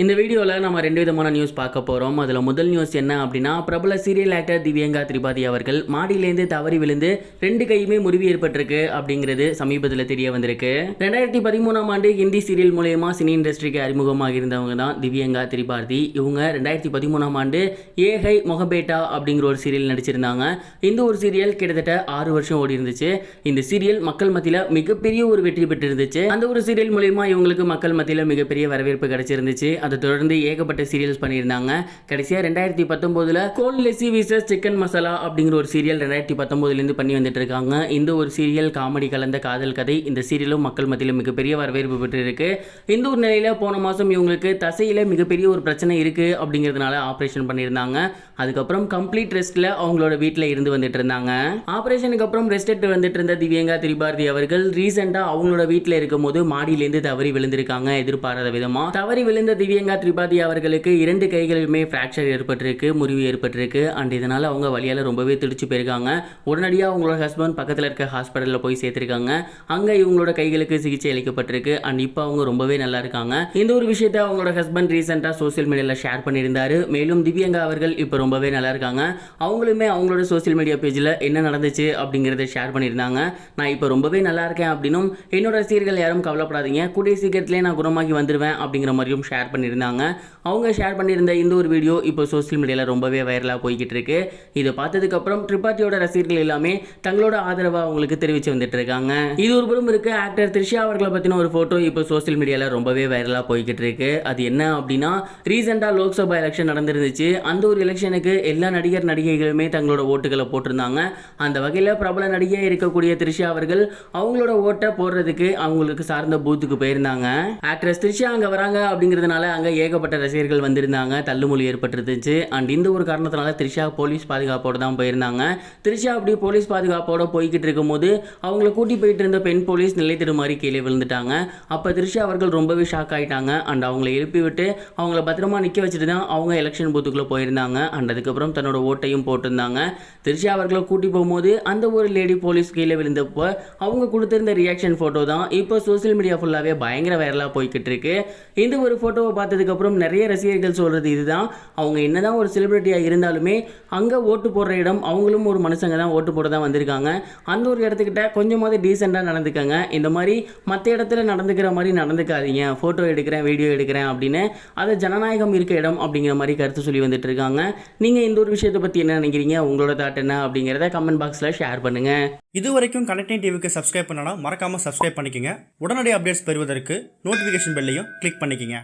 இந்த வீடியோவில் நம்ம ரெண்டு விதமான நியூஸ் பார்க்க போகிறோம். அதில் முதல் நியூஸ் என்ன அப்படின்னா, பிரபல சீரியல் ஆக்டர் திவ்யங்கா திரிபாதி அவர்கள் மாடியிலேருந்து தவறி விழுந்து 2 கையுமே முறிவு ஏற்பட்டிருக்கு அப்படிங்கிறது சமீபத்தில் தெரிய வந்திருக்கு. 2013ஆம் ஆண்டு ஹிந்தி சீரியல் மூலயமா சினி இண்டஸ்ட்ரிக்கு அறிமுகமாக இருந்தவங்க தான் திவ்யங்கா திரிபாதி. இவங்க 2013ஆம் ஆண்டு ஏ ஹை மொஹபேட்டா அப்படிங்கிற ஒரு சீரியல் நடிச்சிருந்தாங்க. இந்த ஒரு சீரியல் கிட்டத்தட்ட 6 வருஷம் ஓடி இருந்துச்சு. இந்த சீரியல் மக்கள் மத்தியில் மிகப்பெரிய ஒரு வெற்றி பெற்று இருந்துச்சு. அந்த ஒரு சீரியல் மூலயமா இவங்களுக்கு மக்கள் மத்தியில் மிகப்பெரிய வரவேற்பு கிடைச்சிருந்துச்சு. அதை தொடர்ந்து ஏகப்பட்ட சீரியல்ஸ் பண்ணியிருந்தாங்க. கடைசியாக 2019 கோல் லெசி விசஸ் சிக்கன் மசாலா அப்படிங்கிற ஒரு சீரியல் 2019 பண்ணி வந்துட்டு இருக்காங்க. இந்த ஒரு சீரியல் காமெடி கலந்த காதல் கதை. இந்த சீரியலும் மக்கள் மத்தியில் மிகப்பெரிய வரவேற்பு பெற்று இருக்கு. இந்த ஒரு நிலையில போன மாதம் இவங்களுக்கு தசையில் மிகப்பெரிய ஒரு பிரச்சனை இருக்கு அப்படிங்கிறதுனால ஆப்ரேஷன் பண்ணியிருந்தாங்க. அதுக்கப்புறம் கம்ப்ளீட் ரெஸ்ட்ல அவங்களோட வீட்டில் இருந்து வந்துட்டு இருந்தாங்க. ஆப்ரேஷனுக்கு அப்புறம் ரெஸ்ட் எடுத்து வந்துட்டு இருந்த திவ்யங்கா திரிபாதி அவர்கள் ரீசெண்டாக அவங்களோட வீட்டில் இருக்கும் போது மாடியிலேருந்து தவறி விழுந்திருக்காங்க. எதிர்பாராத விதமா தவறி விழுந்த திவ்யங்கா திரிபாதி அவர்களுக்கு 2 கைகளுமே ஃப்ராக்சர் ஏற்பட்டிருக்கு, முறிவு ஏற்பட்டிருக்கு. அண்ட் இதனால அவங்க வலியால ரொம்பவே துடிச்சு போயிருக்காங்க. உடனடியாக அவங்களோட ஹஸ்பண்ட் பக்கத்தில் இருக்க ஹாஸ்பிட்டலில் போய் சேர்த்திருக்காங்க. அங்கே இவங்களோட கைகளுக்கு சிகிச்சை அளிக்கப்பட்டிருக்கு. அண்ட் இப்போ அவங்க ரொம்பவே நல்லா இருக்காங்க. இந்த ஒரு விஷயத்தை அவங்களோட ஹஸ்பண்ட் ரீசெண்டாக சோசியல் மீடியாவில் ஷேர் பண்ணியிருந்தாரு. மேலும் திவ்யங்கா அவர்கள் இப்போ ரொம்பவே நல்லா இருக்காங்க. அவங்களுமே அவங்களோட சோசியல் மீடியா பேஜில் என்ன நடந்துச்சு அப்படிங்கிறத ஷேர் பண்ணியிருந்தாங்க. நான் இப்போ ரொம்பவே நல்லா இருக்கேன் அப்படின்னும், என்னோட ரசிகர்கள் யாரும் கவலைப்படாதீங்க, கூடிய சீக்கிரத்திலே நான் குணமாகி வந்துடுவேன் அப்படிங்கிற மாதிரியும் ஷேர் பண்ணியிருந்தாங்க. அவங்க ஷேர் பண்ணியிருந்த இந்த ஒரு வீடியோ இப்போ சோசியல் மீடியாவில் ரொம்பவே வைரலாக போய்கிட்டு இருக்கு. இதை பார்த்ததுக்கப்புறம் திரிபாதியோட ரசிகர்கள் எல்லாமே தங்களோட ஆதரவை அவங்களுக்கு தெரிவித்து வந்துட்டு இருக்காங்க. இது ஒரு புறம் இருக்கு. ஆக்டர் த்ரிஷா அவர்களை பற்றின ஒரு ஃபோட்டோ இப்போ சோசியல் மீடியாவில் ரொம்பவே வைரலாக போய்கிட்டு இருக்கு. அது என்ன அப்படின்னா, ரீசெண்டாக லோக்சபா எலெக்ஷன் நடந்துருந்துச்சு. அந்த ஒரு எலெக்ஷனுக்கு எல்லா நடிகர் நடிகைகளுமே தங்களோட ஓட்டுகளை போட்டிருந்தாங்க. அந்த வகையில் பிரபல நடிகையாக இருக்கக்கூடிய த்ரிஷா அவர்கள் அவங்களோட ஓட்டை போடுறதுக்கு அவங்களுக்கு சார்ந்த பூத்துக்கு போயிருந்தாங்க. ஆக்ட்ரஸ் த்ரிஷா அங்கே வராங்க அப்படிங்கிறதுனால அங்கே ஏகப்பட்ட ரசிகர்கள் வந்திருந்தாங்க. தள்ளுமொழி ஏற்பட்டுருந்துச்சு. அண்ட் இந்த ஒரு காரணத்தினால த்ரிஷா போலீஸ் பாதுகாப்போடு தான் போயிருந்தாங்க. த்ரிஷா அப்படி போலீஸ் பாதுகாப்போட போய்கிட்டு இருக்கும் போது அவங்கள கூட்டி போயிட்டு இருந்த பெண் போலீஸ் நிலை தடுமாறி கீழே விழுந்துட்டாங்க. அப்போ த்ரிஷா அவர்கள் ரொம்பவே ஷாக் ஆகிட்டாங்க. அண்ட் அவங்கள எழுப்பி விட்டு அவங்கள பத்திரமா நிற்க வச்சுட்டு தான் அவங்க எலெக்ஷன் பூத்துக்குள்ளே போயிருந்தாங்க. அண்ட் அதுக்கப்புறம் தன்னோட ஓட்டையும் போட்டிருந்தாங்க. த்ரிஷா அவர்களை கூட்டி போகும்போது அந்த ஒரு லேடி போலீஸ் கீழே விழுந்தப்போ அவங்க கொடுத்திருந்த ரியாக்ஷன் ஃபோட்டோ தான் இப்போ சோசியல் மீடியா ஃபுல்லாகவே பயங்கர வைரலாக போய்கிட்டு இருக்கு. இந்த ஒரு ஃபோட்டோவை பார்த்ததுக்கப்புறம் நிறைய ரசிகர்கள் சொல்கிறது இதுதான், அவங்க என்னதான் ஒரு செலிபிரிட்டியாக இருந்தாலுமே அங்கே ஓட்டு போடுற இடம் அவங்களும் ஒரு மனுஷங்க தான், ஓட்டு போட தான் வந்திருக்காங்க. அந்த ஒரு இடத்துக்கிட்ட கொஞ்சமாவது டீசெண்டாக நடந்துக்கங்க. இந்த மாதிரி மற்ற இடத்துல நடந்துக்கிற மாதிரி நடந்துக்காதீங்க. ஃபோட்டோ எடுக்கிறேன், வீடியோ எடுக்கிறேன் அப்படின்னு அதை ஜனநாயகம் இருக்க இடம் அப்படிங்கிற மாதிரி கருத்து சொல்லி வந்துட்டு இருக்காங்க. நீங்கள் இந்த ஒரு விஷயத்தை பற்றி என்ன நினைக்கிறீங்க? உங்களோட தாட் என்ன அப்படிங்கிறத கமெண்ட் பாக்ஸில் ஷேர் பண்ணுங்கள். இது வரைக்கும் கனெக்டிங் டிவிக்கு சப்ஸ்கிரைப் பண்ணனா மறக்காமல் சப்ஸ்கிரைப் பண்ணிக்கங்க. உடனடி அப்டேட்ஸ் பெறுவதற்கு நோட்டிஃபிகேஷன் பெல்லையும் கிளிக் பண்ணிக்கங்க.